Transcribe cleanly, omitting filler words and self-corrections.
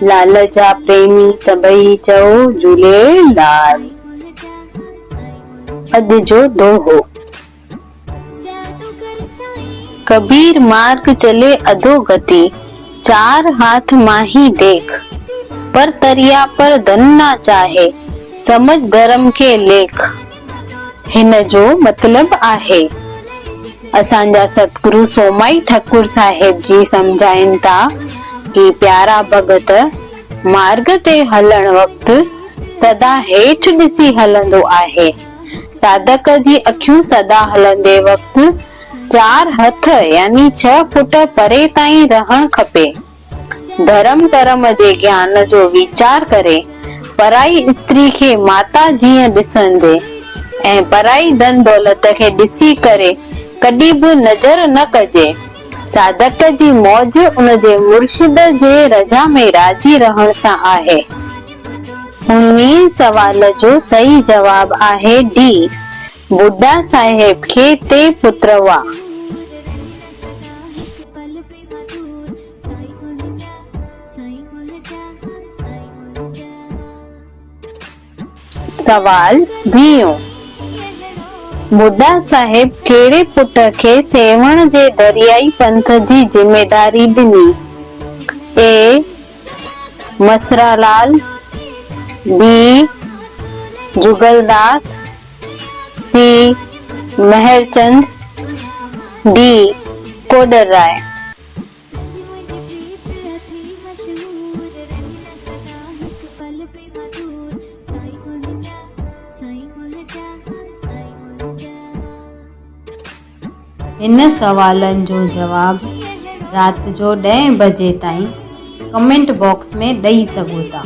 लाल जा प्रेमी सभई चओ झूलेलाल। अॼु जो दोहो। कबीर मार्ग चले अधोगति, चार हाथ माही देख। पर तरिया पर धन ना चाहे, समझ धर्म के लेख। हिन जो मतलब आहे असांजा सतगुरु सोमाई ठाकुर साहिब जी समझाइनि था कि प्यारा भगत मार्ग ते हलण वक्त सदा हेठ ॾिसी हलंदो आहे। साधक जी अखियूं सदा हलंदे वक्त चार हथ यानी 6 फुट परे ताईं रहण खपे। धर्म कर्म जे ज्ञान जो वीचार करे पराई स्त्री खे माता जीअं ॾिसंदे ऐं पराई धन दौलत खे ॾिसी करे कॾहिं बि नज़र न कजे। साधक जी मौज उन जे मुर्शिद जे रज़ा में राजी रहण सां आहे। 19 सवाल जो सही जवाब आहे डी। बुड्ढा साहिब खे 3 पुत्र हुआ। सवाल भियो। बुड्ढा साहिब कहिड़े पुट खे सेवण जे दरियाई पंथ जी जिम्मेदारी ॾिनी? A Masralal, B Jugaldas, C Mehrchand, D Kodarrai. इन सवालनि जो जवाब रात जो 10 बजे ताईं कमेंट बॉक्स में ॾेई सघो था।